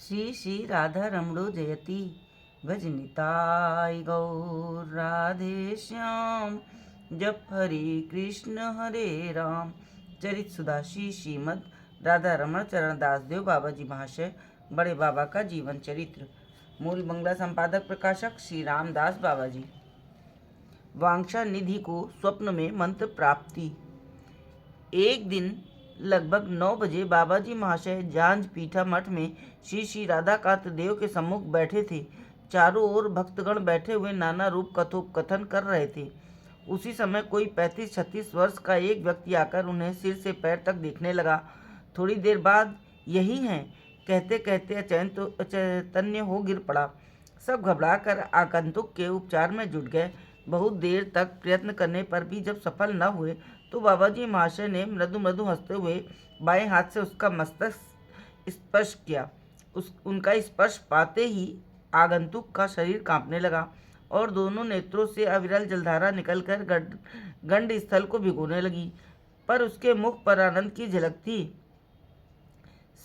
श्री श्री राधा रमणो जयति भजनिताय गौर राधे श्याम जप हरे राम। चरित सुधा श्री श्रीमद राधा रमण चरण दास देव बाबा जी महाशय बड़े बाबा का जीवन चरित्र। मूल बंगला संपादक प्रकाशक श्री रामदास बाबा जी। वांछा निधि को स्वप्न में मंत्र प्राप्ति। एक दिन लगभग 9 बजे बाबा जी महाशय जांज पीठा मठ में श्री श्री राधाकांत देव के सम्मुख बैठे थे। चारों ओर भक्तगण बैठे हुए नाना रूप कथोपकथन कर रहे थे। उसी समय कोई 35-36 वर्ष का एक व्यक्ति आकर उन्हें सिर से पैर तक देखने लगा। थोड़ी देर बाद यही हैं कहते कहते अचैतन्य हो गिर पड़ा। सब घबराकर आगंतुक के उपचार में जुट गए। बहुत देर तक प्रयत्न करने पर भी जब सफल न हुए तो बाबा जी महाशय ने मृदु मृदु हंसते हुए बाएं हाथ से उसका मस्तक स्पर्श किया। उनका स्पर्श पाते ही आगंतुक का शरीर कांपने लगा और दोनों नेत्रों से अविरल जलधारा निकलकर गंड स्थल को भिगोने लगी। पर उसके मुख पर आनंद की झलक थी।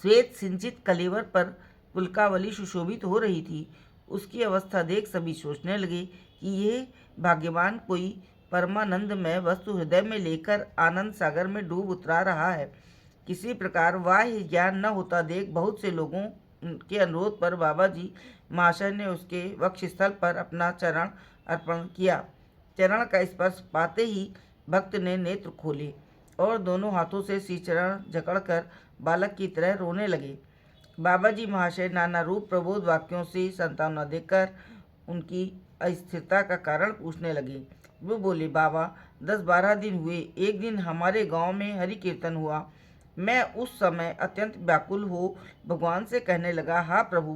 श्वेत सिंचित कलेवर पर पुलकावली सुशोभित हो रही थी। उसकी अवस्था देख सभी सोचने लगे कि यह भाग्यवान कोई परमानंदमय वस्तु हृदय में लेकर आनंद सागर में डूब उतरा रहा है। किसी प्रकार बाह्य ज्ञान न होता देख बहुत से लोगों के अनुरोध पर बाबा जी महाशय ने उसके वक्षस्थल पर अपना चरण अर्पण किया। चरण का स्पर्श पाते ही भक्त ने नेत्र खोले और दोनों हाथों से श्री चरण जकड़कर बालक की तरह रोने लगे। बाबा जी महाशय नाना रूप प्रबोध वाक्यों से सांत्वना देकर उनकी अस्थिरता का कारण पूछने लगे। वो बोले, बाबा 10-12 दिन हुए। एक दिन हमारे गांव में हरि कीर्तन हुआ। मैं उस समय अत्यंत व्याकुल हो भगवान से कहने लगा, हाँ प्रभु,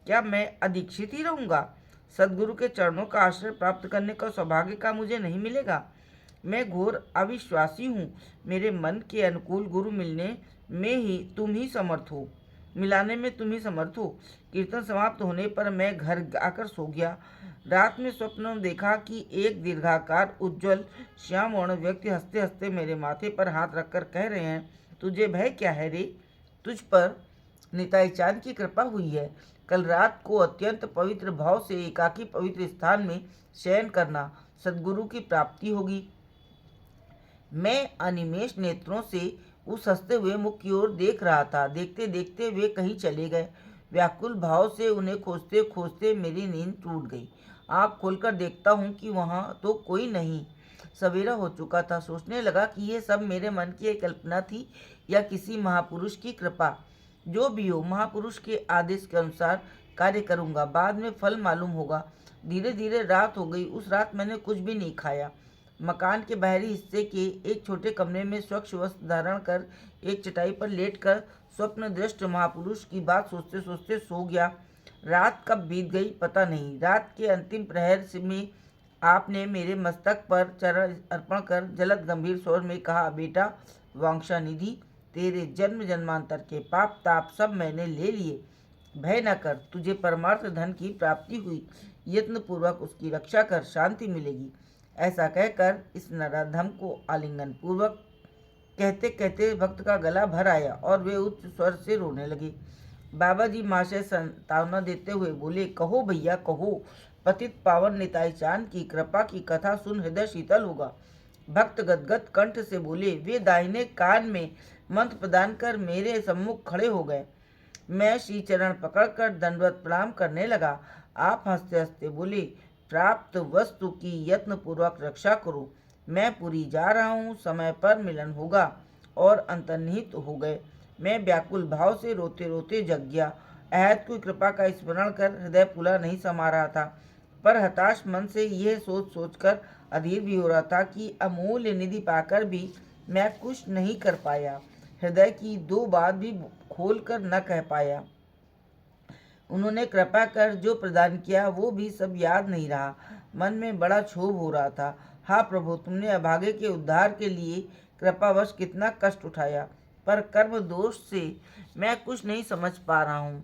क्या मैं अदीक्षित ही रहूँगा? सदगुरु के चरणों का आश्रय प्राप्त करने का सौभाग्य का मुझे नहीं मिलेगा। मैं घोर अविश्वासी हूँ। मेरे मन के अनुकूल गुरु मिलने में ही तुम ही समर्थ हो, मिलाने में तुम ही समर्थ हो। कीर्तन समाप्त होने पर मैं घर आकर सो गया। रात में स्वप्न में देखा कि एक दीर्घाकार उज्ज्वल श्याम वर्ण व्यक्ति हंसते हंसते मेरे माथे पर हाथ रखकर कह रहे हैं, तुझे भय क्या है रे? तुझ पर निताई चांद की कृपा हुई है। कल रात को अत्यंत पवित्र भाव से एकाकी पवित्र स्थान में शयन करना, सद्गुरु की प्राप्ति होगी। मैं अनिमेष नेत्रों से उस हंसते हुए मुख की ओर देख रहा था। देखते देखते वे कहीं चले गए। व्याकुल भाव से उन्हें खोजते खोजते मेरी नींद टूट गई। आँख खोलकर देखता हूँ कि वहाँ तो कोई नहीं। सवेरा हो चुका था। सोचने लगा कि ये सब मेरे मन की एक कल्पना थी या किसी महापुरुष की कृपा। जो भी हो, महापुरुष के आदेश के अनुसार कार्य करूँगा। बाद में फल मालूम होगा। धीरे धीरे रात हो गई। उस रात मैंने कुछ भी नहीं खाया। मकान के बाहरी हिस्से के एक छोटे कमरे में स्वच्छ वस्त्र धारण कर एक चटाई पर लेटकर स्वप्न दृष्ट महापुरुष की बात सोचते सोचते सो गया। रात कब बीत गई पता नहीं। रात के अंतिम प्रहर में आपने मेरे मस्तक पर चरण अर्पण कर जलद गंभीर स्वर में कहा, बेटा वांछा निधि, तेरे जन्म जन्मांतर के पाप ताप सब मैंने ले लिए। भय न कर, तुझे परमार्थ धन की प्राप्ति हुई। यत्नपूर्वक उसकी रक्षा कर, शांति मिलेगी। ऐसा कहकर इस नराधम को आलिंगन पूर्वक कहते कहते भक्त का गला भर आया और वे उच्च स्वर से रोने लगे। बाबा जी महाशय सांत्वना देते हुए बोले, कहो भैया कहो, पतित पावन निताई चांद की कृपा की कथा सुन हृदय शीतल होगा। भक्त गदगद कंठ से बोले, वे दाहिने कान में मंत्र प्रदान कर मेरे सम्मुख खड़े हो गए। मैं श्री चरण पकड़कर दंडवत प्रणाम करने लगा। आप हंसते हंसते बोले, प्राप्त वस्तु की यत्न पूर्वक रक्षा करो। मैं पूरी जा रहा हूँ, समय पर मिलन होगा। और अंतर्निहित हो गए। मैं व्याकुल भाव से रोते रोते जग गया। अहद की कृपा का स्मरण कर हृदय फूला नहीं समा रहा था, पर हताश मन से यह सोच सोचकर अधीर भी हो रहा था कि अमूल्य निधि पाकर भी मैं कुछ नहीं कर पाया। हृदय की 2 बात भी खोल कर न कह पाया। उन्होंने कृपा कर जो प्रदान किया वो भी सब याद नहीं रहा। मन में बड़ा क्षोभ हो रहा था। हाँ प्रभु, तुमने अभागे के उद्धार के लिए कृपावश कितना कष्ट उठाया, पर कर्म दोष से मैं कुछ नहीं समझ पा रहा हूँ।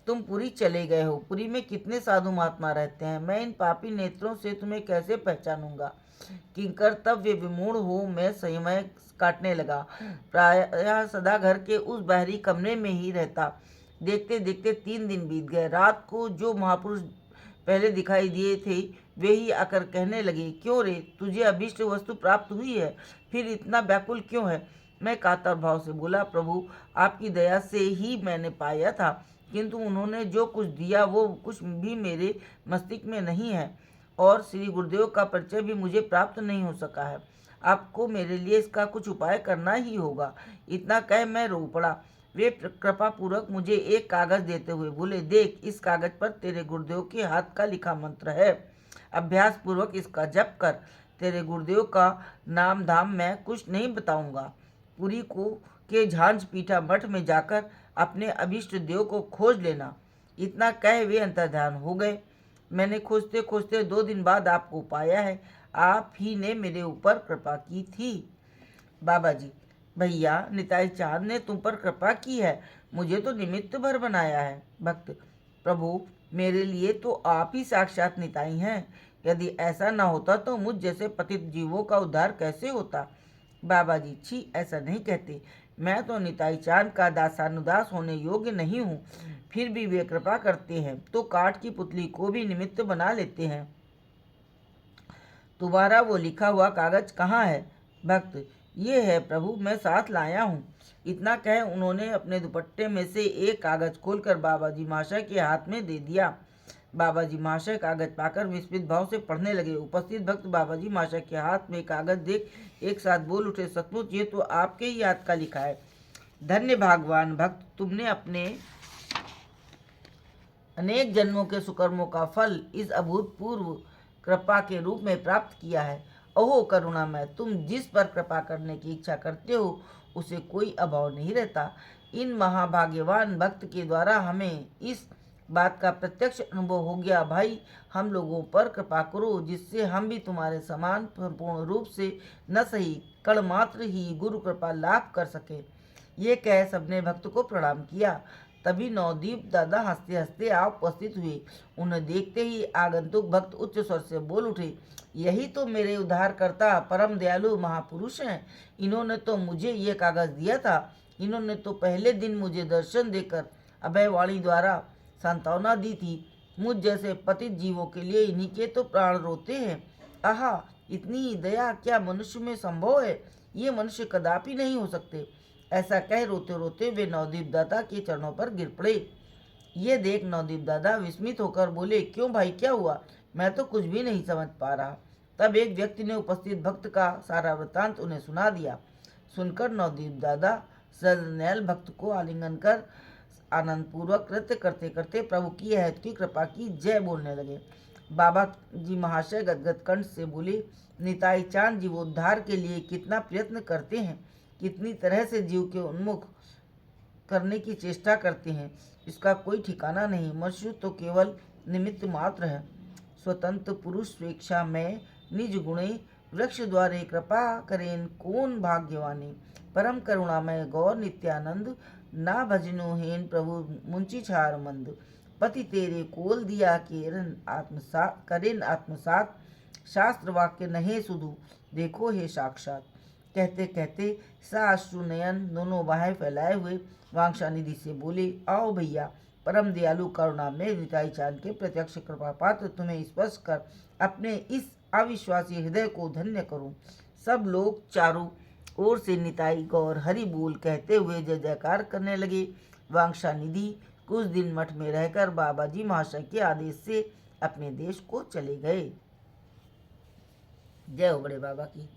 तुम पुरी चले गए हो। पुरी में कितने साधु महात्मा रहते हैं। मैं इन पापी नेत्रों से तुम्हें कैसे पहचानूंगा? किंकर तब वे विमूढ़ हो मैं संयमय काटने लगा। प्रायः सदा घर के उस बाहरी कमरे में ही रहता। देखते देखते 3 दिन बीत गए। रात को जो महापुरुष पहले दिखाई दिए थे वे ही आकर कहने लगे, क्यों रे, तुझे अभीष्ट वस्तु प्राप्त हुई है, फिर इतना व्याकुल क्यों है? मैं कातर भाव से बोला, प्रभु आपकी दया से ही मैंने पाया था, किंतु उन्होंने जो कुछ दिया वो कुछ भी मेरे मस्तिष्क में नहीं है और श्री गुरुदेव का परिचय भी मुझे प्राप्त नहीं हो सका है। आपको मेरे लिए इसका कुछ उपाय करना ही होगा। इतना कह मैं रो पड़ा। वे कृपा पूर्वक मुझे एक कागज देते हुए बोले, देख, इस कागज पर तेरे गुरुदेव के हाथ का लिखा मंत्र है, अभ्यास पूर्वक इसका जप कर। तेरे गुरुदेव का नाम धाम मैं कुछ नहीं बताऊंगा। पुरी को के झांझ पीठा मठ में जाकर अपने अभिष्ट देव को खोज लेना। इतना कह वे अंतर्ध्यान हो गए। मैंने खोजते खोजते 2 दिन बाद आपको पाया है। आप ही ने मेरे ऊपर कृपा की थी। बाबा जी, भैया निताई चांद ने तुम पर कृपा की है, मुझे तो निमित्त भर बनाया है। भक्त, प्रभु मेरे लिए तो आप ही साक्षात निताई हैं। यदि ऐसा न होता तो मुझ जैसे पतित जीवों का उद्धार कैसे होता? बाबा जी, छी, ऐसा नहीं कहते। मैं तो निताई चांद का दासानुदास होने योग्य नहीं हूँ, फिर भी वे कृपा करते हैं तो काठ की पुतली को भी निमित्त बना लेते हैं। तुम्हारा वो लिखा हुआ कागज कहाँ है? भक्त, ये है प्रभु, मैं साथ लाया हूँ। इतना कह उन्होंने अपने दुपट्टे में से एक कागज खोलकर बाबा जी महाशय के हाथ में दे दिया। बाबा जी महाशय कागज पाकर विस्मित भाव से पढ़ने लगे। उपस्थित भक्त बाबा जी महाशय के हाथ में कागज देख एक साथ बोल उठे, सचमुच ये तो आपके ही हाथ का लिखा है। धन्य भागवान भक्त, तुमने अपने अनेक जन्मों के सुकर्मों का फल इस अभूतपूर्व कृपा के रूप में प्राप्त किया है। ओहो करुणामय, तुम जिस पर कृपा करने की इच्छा करते हो उसे कोई अभाव नहीं रहता। इन महाभाग्यवान भक्त के द्वारा हमें इस बात का प्रत्यक्ष अनुभव हो गया। भाई, हम लोगों पर कृपा करो जिससे हम भी तुम्हारे समान पूर्ण रूप से न सही कण मात्र ही गुरु कृपा लाभ कर सके। ये कह सबने भक्त को प्रणाम किया। तभी नवदीप दादा हंसते हंसते आ उपस्थित हुए। उन्हें देखते ही आगंतुक भक्त उच्च स्वर से बोल उठे, यही तो मेरे उद्धारकर्ता परम दयालु महापुरुष हैं। इन्होंने तो मुझे ये कागज दिया था। इन्होंने तो पहले दिन मुझे दर्शन देकर अभयवाणी द्वारा सांत्वना दी थी। मुझ जैसे पतित जीवों के लिए इन्हीं के तो प्राण रोते हैं। आहा, इतनी दया क्या मनुष्य में संभव है? ये मनुष्य कदापि नहीं हो सकते। ऐसा कह रोते रोते वे नवदीप दादा के चरणों पर गिर पड़े। ये देख नवदीप दादा विस्मित होकर बोले, क्यों भाई, क्या हुआ? मैं तो कुछ भी नहीं समझ पा रहा। तब एक व्यक्ति ने उपस्थित भक्त का सारा वृत्तांत उन्हें सुना दिया। सुनकर नवदीप दादा सदनैल भक्त को आलिंगन कर आनंद पूर्वक नृत्य करते करते प्रभु की अहद की कृपा की जय बोलने लगे। बाबा जी महाशय गदगद कंठ से बोले, निताई चांद जीवोद्धार के लिए कितना प्रयत्न करते हैं, कितनी तरह से जीव के उन्मुख करने की चेष्टा करते हैं, इसका कोई ठिकाना नहीं। मनुष्य तो केवल निमित्त मात्र है। स्वतंत्र पुरुष स्वेच्छा में निज गुणे वृक्ष द्वारे कृपा करें कौन भाग्यवाने। परम करुणामय गौर नित्यानंद, ना भजनो हेन प्रभु मुंची छार मंद। पति तेरे कोल दिया करेन आत्मसात, शास्त्र वाक्य नहे सुधु देखो हे साक्षात। कहते कहते साश्रु नयन दोनों बाहें फैलाए हुए वांछा निधि से बोले, आओ भैया, परम दयालु करुणा में निताई चांद के प्रत्यक्ष कृपा पात्र तुम्हें स्पर्श कर अपने इस अविश्वासी हृदय को धन्य करूं। सब लोग चारों ओर से निताई गौर हरि बोल कहते हुए जय जयकार करने लगे। वांछा निधि कुछ दिन मठ में रहकर बाबा जी महाशय के आदेश से अपने देश को चले गए। जय हो बड़े बाबा की।